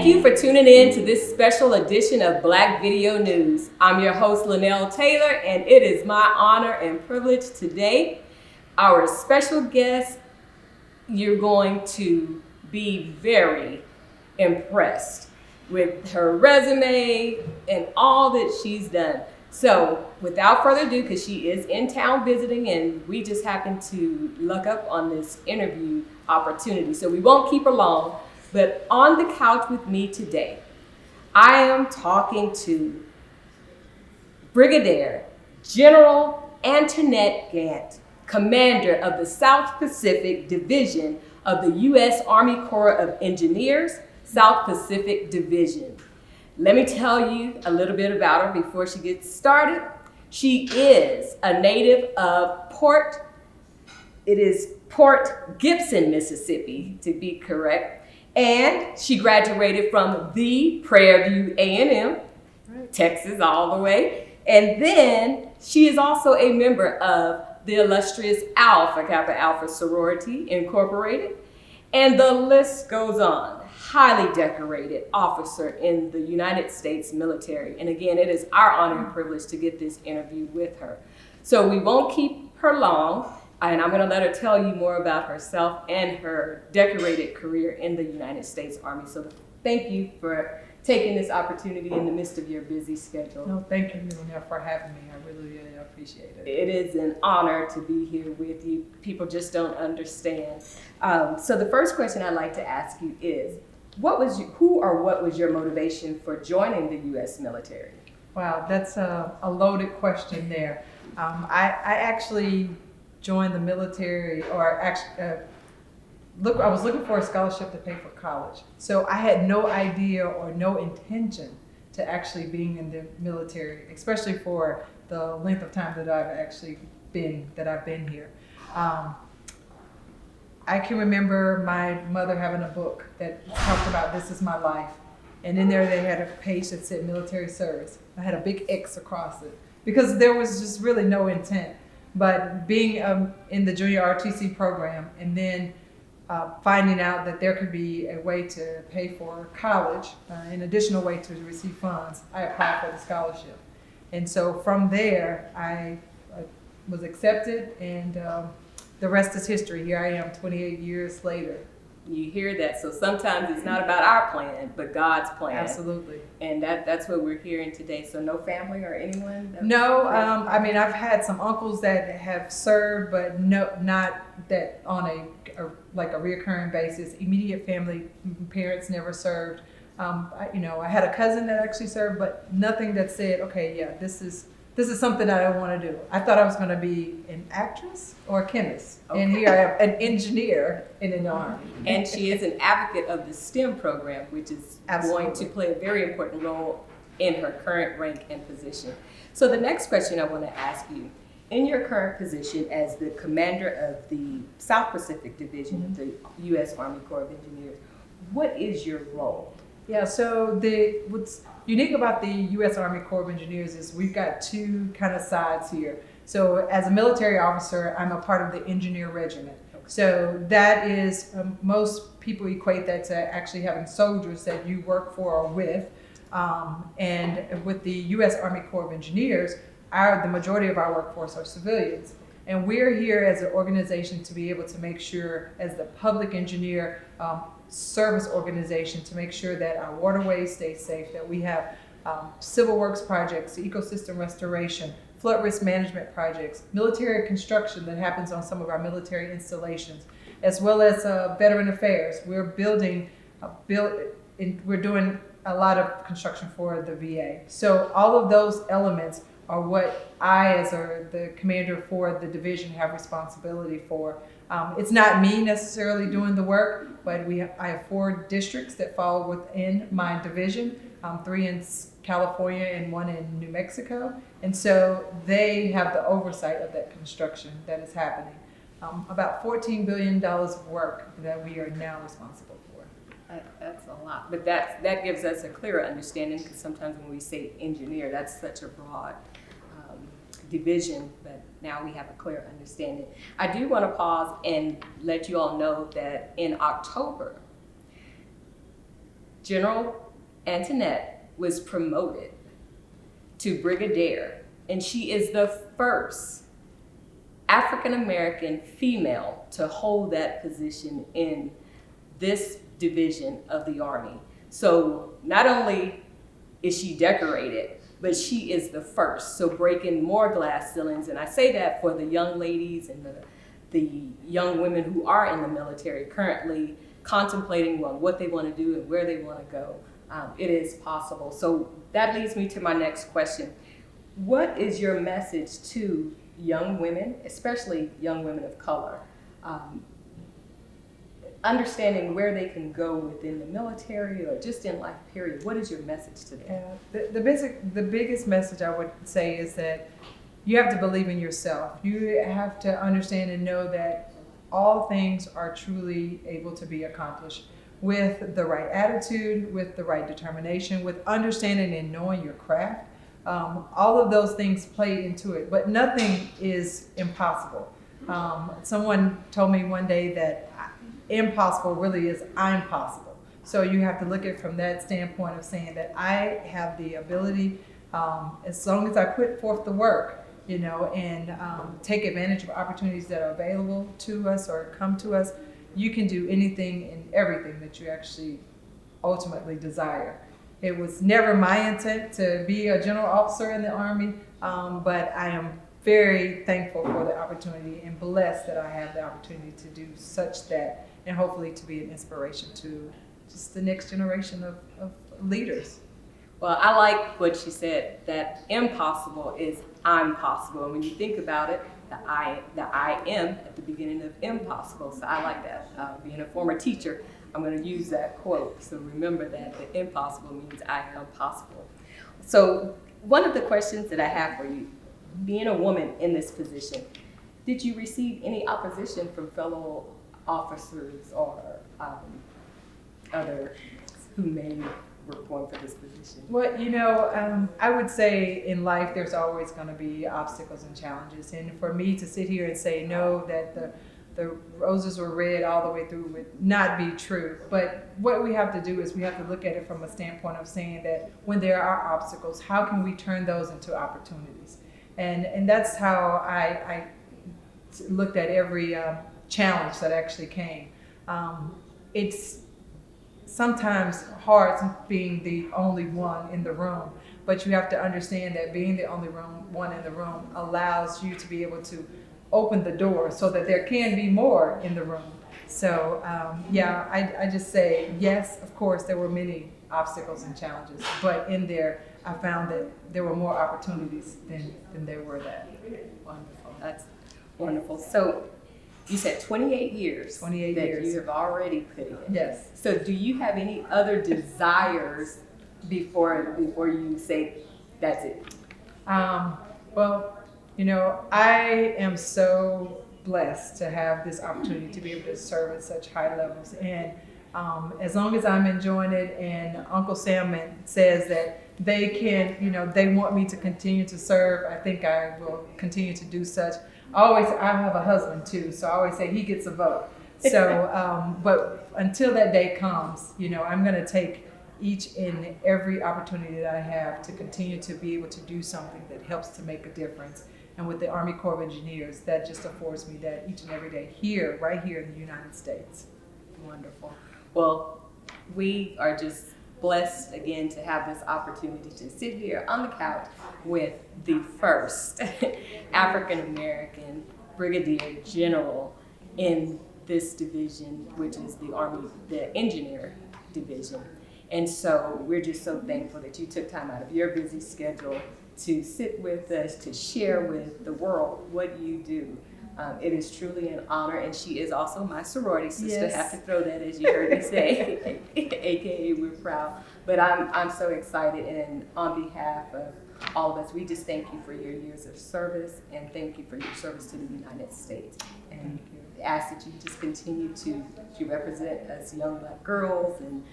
Thank you for tuning in to this special edition of Black Video News. I'm your host, Linnell Taylor, and it is my honor and privilege today. Our special guest, you're going to be very impressed with her resume and all that she's done. So without further ado, because she is in town visiting and we just happened to luck up on this interview opportunity, so we won't keep her long. But on the couch with me today, I am talking to Brigadier General Antoinette Gant, Commander of the South Pacific Division of the U.S. Army Corps of Engineers, South Pacific Division. Let me tell you a little bit about her before she gets started. She is a native of Port Gibson, Mississippi, to be correct. And she graduated from the Prairie View A&M, Texas all the way. And then she is also a member of the illustrious Alpha Kappa Alpha Sorority Incorporated. And the list goes on. Highly decorated officer in the United States military. And again, it is our honor and privilege to get this interview with her. So we won't keep her long. And I'm going to let her tell you more about herself and her decorated career in the United States Army. So thank you for taking this opportunity in the midst of your busy schedule. No, thank you, for having me. I really appreciate it. It is an honor to be here with you. People just don't understand. So the first question I'd like to ask you is, what was your motivation for joining the U.S. military? Wow, that's a loaded question there. I actually joined the military, or actually, I was looking for a scholarship to pay for college. So I had no idea or no intention to actually being in the military, especially for the length of time that I've been here. I can remember my mother having a book that talked about "This is my life," and in there they had a page that said military service. I had a big X across it because there was just really no intent. But being in the junior RTC program and then finding out that there could be a way to pay for college, an additional way to receive funds, I applied for the scholarship. And so from there, I was accepted, and the rest is history. Here I am 28 years later. You hear that. So sometimes it's not about our plan, but God's plan. Absolutely. And that's what we're hearing today. So no family or anyone? No, I've had some uncles that have served, but no, not that on a reoccurring basis. Immediate family, parents never served. I had a cousin that actually served, but nothing that said, okay, yeah, this is something that I want to do. I thought I was going to be an actress or a chemist. Okay. And here I am, an engineer in an army. And she is an advocate of the STEM program, which is going to play a very important role in her current rank and position. So the next question I want to ask you, in your current position as the commander of the South Pacific Division of the U.S. Army Corps of Engineers, what is your role? Yeah, so what's unique about the U.S. Army Corps of Engineers is we've got two kind of sides here. So as a military officer, I'm a part of the engineer regiment. Okay. So that is, most people equate that to actually having soldiers that you work for or with. And with the U.S. Army Corps of Engineers, the majority of our workforce are civilians. And we're here as an organization to be able to make sure, as the public engineer service organization, to make sure that our waterways stay safe, that we have civil works projects, ecosystem restoration, flood risk management projects, military construction that happens on some of our military installations, as well as veteran affairs. We're doing a lot of construction for the VA. So all of those elements are what I, as the commander for the division, have responsibility for. It's not me necessarily doing the work, but I have 4 districts that fall within my division, 3 in California and 1 in New Mexico. And so they have the oversight of that construction that is happening. About $14 billion of work that we are now responsible for. That's a lot, but that gives us a clearer understanding, because sometimes when we say engineer, that's such a broad division, but now we have a clear understanding. I do want to pause and let you all know that in October, General Antoinette was promoted to brigadier, and she is the first African-American female to hold that position in this division of the Army. So not only is she decorated, but she is the first. So breaking more glass ceilings, and I say that for the young ladies and the young women who are in the military currently contemplating on what they want to do and where they want to go. It is possible. So that leads me to my next question. What is your message to young women, especially young women of color, understanding where they can go within the military or just in life, period? What is your message to them? The biggest message I would say is that you have to believe in yourself. You have to understand and know that all things are truly able to be accomplished with the right attitude, with the right determination, with understanding and knowing your craft. All of those things play into it, but nothing is impossible. Someone told me one day that impossible really is I'm possible. So you have to look at it from that standpoint of saying that I have the ability, as long as I put forth the work, and take advantage of opportunities that are available to us or come to us, you can do anything and everything that you actually ultimately desire. It was never my intent to be a general officer in the Army, but I am very thankful for the opportunity and blessed that I have the opportunity to do such that, and hopefully to be an inspiration to just the next generation of leaders. Well, I like what she said, that impossible is I'm possible. And when you think about it, the I am at the beginning of impossible. So I like that. Being a former teacher, I'm going to use that quote. So remember that the impossible means I am possible. So one of the questions that I have for you, being a woman in this position, did you receive any opposition from fellow officers or others who may were going for this position? Well, I would say in life there's always going to be obstacles and challenges. And for me to sit here and say no, that the roses were red all the way through would not be true. But what we have to do is we have to look at it from a standpoint of saying that when there are obstacles, how can we turn those into opportunities? And that's how I looked at every challenge that actually came. It's sometimes hard being the only one in the room, but you have to understand that being the only one in the room allows you to be able to open the door so that there can be more in the room. So I just say yes, of course there were many obstacles and challenges, but in there I found that there were more opportunities than there were that. Wonderful. That's wonderful. So you said 28 years. 28 that years. you have already put in. Yes. So do you have any other desires before you say that's it? Well, I am so blessed to have this opportunity to be able to serve at such high levels. And as long as I'm enjoying it, and Uncle Sam says that they can, they want me to continue to serve, I think I will continue to do such. I have a husband too, so I always say he gets a vote. So, but until that day comes, I'm going to take each and every opportunity that I have to continue to be able to do something that helps to make a difference. And with the Army Corps of Engineers, that just affords me that each and every day here, right here in the United States. Wonderful. Well, we are just blessed again to have this opportunity to sit here on the couch with the first African American Brigadier General in this division, which is the Army, the Engineer Division. And so we're just so thankful that you took time out of your busy schedule to sit with us, to share with the world what you do. It is truly an honor, and she is also my sorority sister. Yes. I have to throw that, as you heard me say, AKA we're proud. But I'm so excited, and on behalf of all of us, we just thank you for your years of service, and thank you for your service to the United States. And ask that you just continue to represent us young Black girls and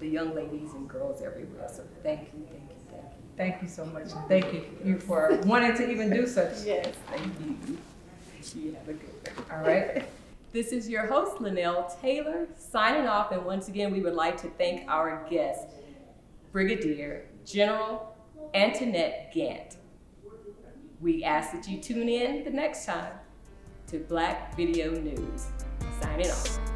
the young ladies and girls everywhere. So thank you, thank you, thank you. Thank you so much. And thank you for wanting to even do such. Yes, thank you. You have a good one. All right. This is your host, Linnell Taylor, signing off. And once again, we would like to thank our guest, Brigadier General Antoinette Gant. We ask that you tune in the next time to Black Video News. Signing off.